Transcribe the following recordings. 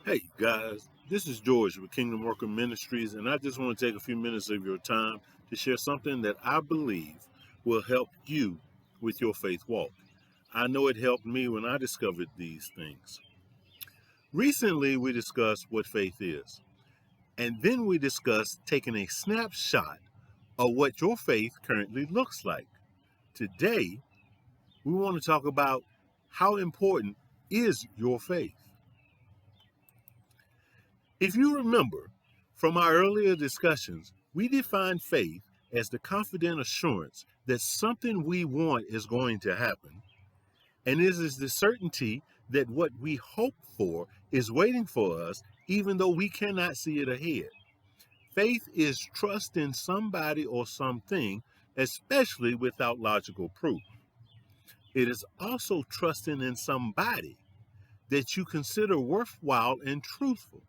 Hey guys, this is George with Kingdom Worker Ministries, and I just want to take a few minutes of your time to share something that I believe will help you with your faith walk. I know it helped me when I discovered these things. Recently, we discussed what faith is, and then we discussed taking a snapshot of what your faith currently looks like. Today, we want to talk about how important is your faith. If you remember from our earlier discussions, we defined faith as the confident assurance that something we want is going to happen, and it is the certainty that what we hope for is waiting for us, even though we cannot see it ahead. Faith is trust in somebody or something, especially without logical proof. It is also trusting in somebody that you consider worthwhile and truthful.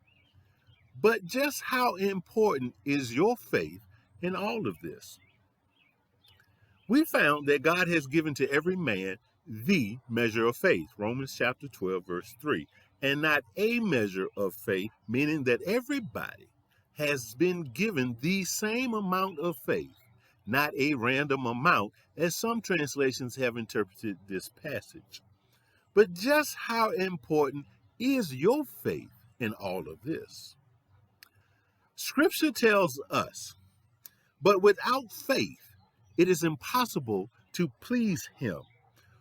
But just how important is your faith in all of this? We found that God has given to every man the measure of faith, Romans chapter 12, verse 3, and not a measure of faith, meaning that everybody has been given the same amount of faith, not a random amount, as some translations have interpreted this passage. But just how important is your faith in all of this? Scripture tells us, but without faith it is impossible to please him.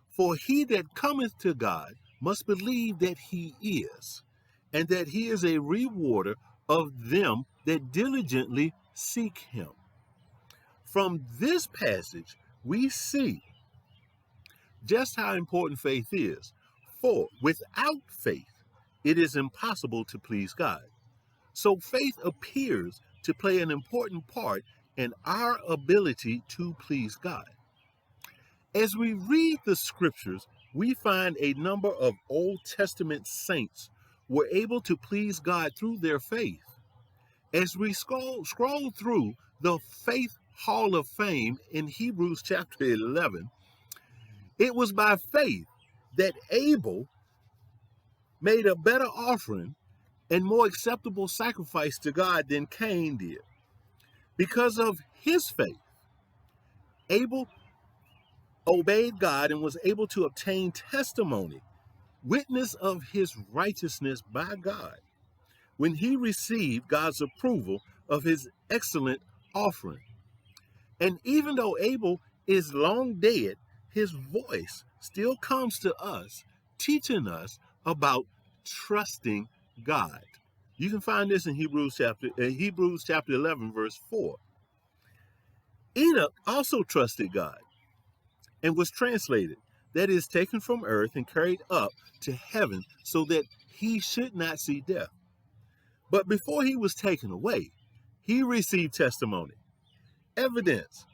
For he that cometh to God must believe that he is, and that he is a rewarder of them that diligently seek him. From this passage, we see just how important faith is. For without faith, it is impossible to please God. So faith appears to play an important part in our ability to please God. As we read the scriptures, we find a number of Old Testament saints were able to please God through their faith. As we scroll through the Faith Hall of Fame in Hebrews chapter 11, it was by faith that Abel made a better offering and more acceptable sacrifice to God than Cain did. Because of his faith, Abel obeyed God and was able to obtain testimony, witness of his righteousness by God, when he received God's approval of his excellent offering. And even though Abel is long dead, his voice still comes to us, teaching us about trusting God. You can find this in Hebrews chapter 11, verse 4. Enoch also trusted God and was translated, that is, taken from earth and carried up to heaven so that he should not see death. But before he was taken away, he received testimony, evidence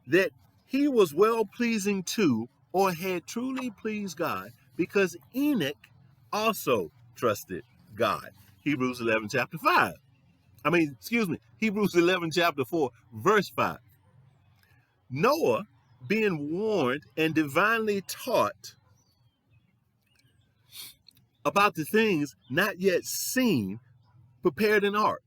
that he was well pleasing to or had truly pleased God, because Enoch also trusted God. Hebrews 11 chapter 5. Hebrews 11 chapter 4, verse 5. Noah, being warned and divinely taught about the things not yet seen, prepared an ark.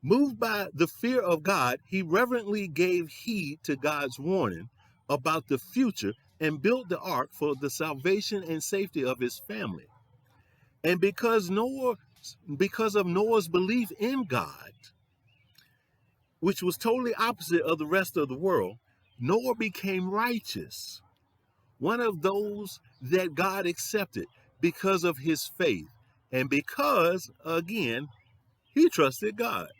Moved by the fear of God, he reverently gave heed to God's warning about the future and built the ark for the salvation and safety of his family. And because of Noah's belief in God, which was totally opposite of the rest of the world, Noah became righteous, one of those that God accepted because of his faith and because, again, he trusted God.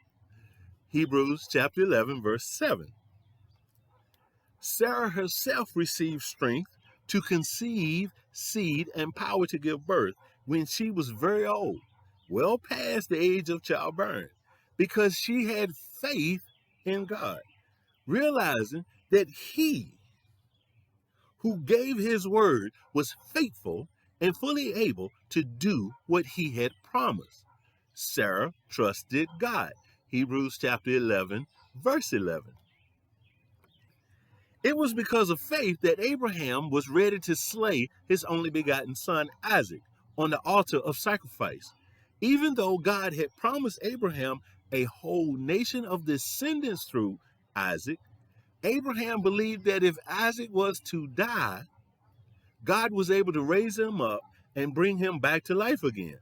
Hebrews chapter 11, verse 7. Sarah herself received strength to conceive seed and power to give birth when she was very old, well past the age of childbearing, because she had faith in God, realizing that he who gave his word was faithful and fully able to do what he had promised. Sarah trusted God. Hebrews chapter 11, verse 11. It was because of faith that Abraham was ready to slay his only begotten son, Isaac, on the altar of sacrifice. Even though God had promised Abraham a whole nation of descendants through Isaac, Abraham believed that if Isaac was to die, God was able to raise him up and bring him back to life again.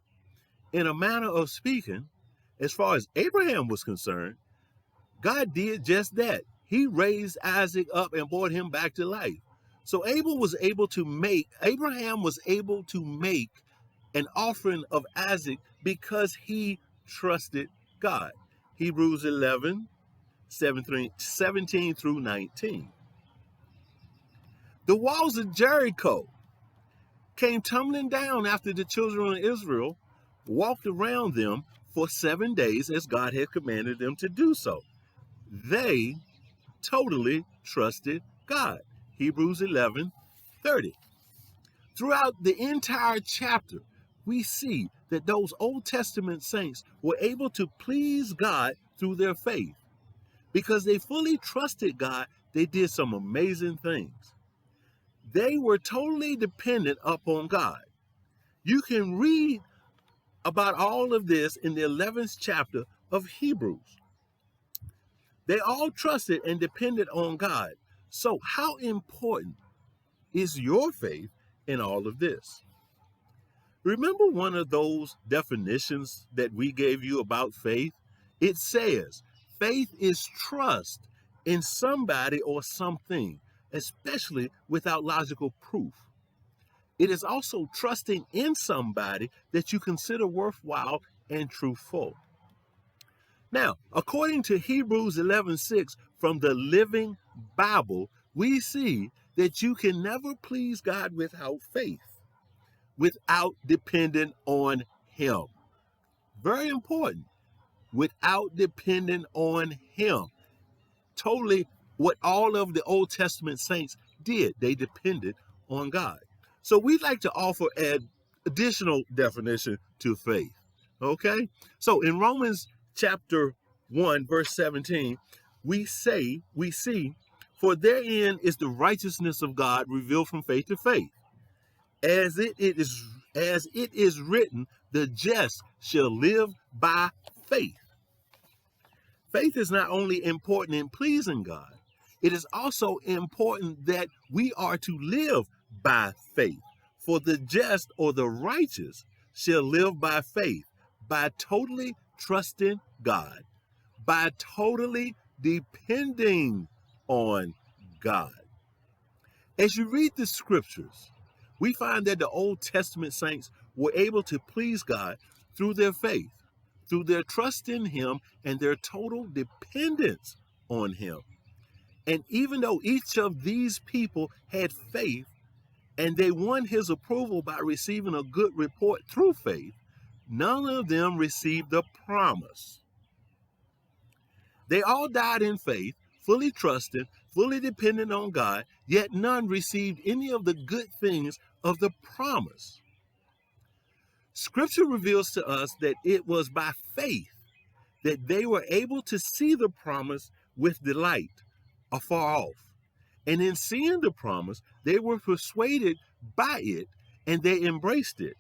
In a manner of speaking, as far as Abraham was concerned, God did just that. He raised Isaac up and brought him back to life. So Abraham was able to make an offering of Isaac because he trusted God. Hebrews 11, 17 through 19. The walls of Jericho came tumbling down after the children of Israel walked around them for 7 days as God had commanded them to do so. They totally trusted God. Hebrews 11:30. Throughout the entire chapter, we see that those Old Testament saints were able to please God through their faith. Because they fully trusted God, they did some amazing things. They were totally dependent upon God. You can read about all of this in the 11th chapter of Hebrews. They all trusted and depended on God. So how important is your faith in all of this? Remember one of those definitions that we gave you about faith? It says, faith is trust in somebody or something, especially without logical proof. It is also trusting in somebody that you consider worthwhile and truthful. Now, according to Hebrews 11:6 from the Living Bible, we see that you can never please God without faith, without depending on Him. Very important. Without depending on Him. Totally what all of the Old Testament saints did. They depended on God. So we'd like to offer an additional definition to faith. Okay? So in Romans chapter 1, verse 17, we see, for therein is the righteousness of God revealed from faith to faith. As it is written, the just shall live by faith. Faith is not only important in pleasing God, it is also important that we are to live by faith. For the just or the righteous shall live by faith, by totally trusting God, by totally depending on God. As you read the scriptures, we find that the Old Testament saints were able to please God through their faith, through their trust in Him and their total dependence on Him. And even though each of these people had faith and they won His approval by receiving a good report through faith, none of them received the promise. They all died in faith, fully trusting, fully dependent on God, yet none received any of the good things of the promise. Scripture reveals to us that it was by faith that they were able to see the promise with delight afar off. And in seeing the promise, they were persuaded by it and they embraced it.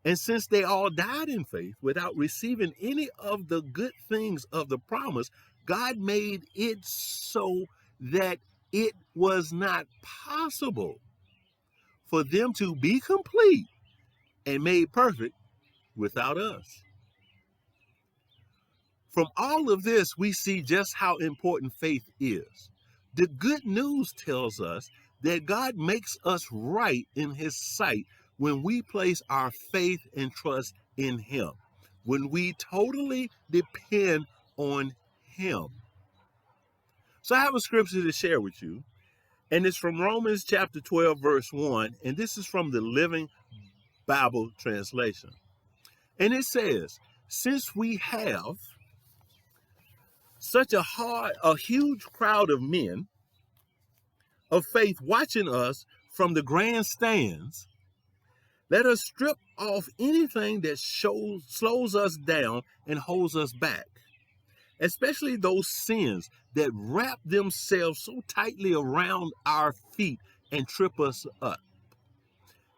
And since they all died in faith without receiving any of the good things of the promise, God made it so that it was not possible for them to be complete and made perfect without us. From all of this, we see just how important faith is. The good news tells us that God makes us right in His sight when we place our faith and trust in Him, when we totally depend on Him. So I have a scripture to share with you, and it's from Romans chapter 12, verse 1, and this is from the Living Bible translation. And it says, since we have such a huge crowd of men of faith watching us from the grandstands, let us strip off anything that slows us down and holds us back, especially those sins that wrap themselves so tightly around our feet and trip us up.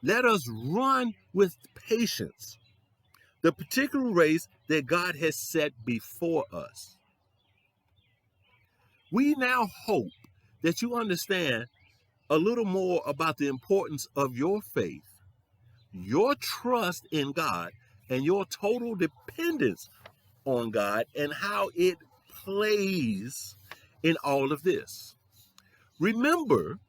Let us run with patience the particular race that God has set before us. We now hope that you understand a little more about the importance of your faith, your trust in God, and your total dependence on God, and how it plays in all of this. Remember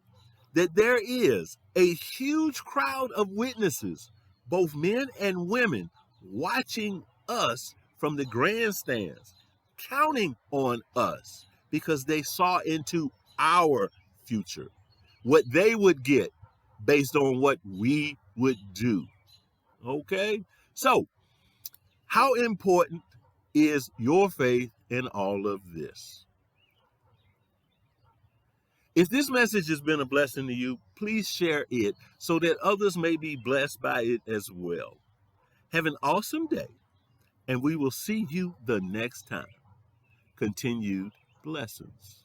that there is a huge crowd of witnesses, both men and women, watching us from the grandstands, counting on us because they saw into our future, what they would get based on what we would do. Okay? So, how important is your faith in all of this? If this message has been a blessing to you, please share it so that others may be blessed by it as well. Have an awesome day, and we will see you the next time. Continued blessings.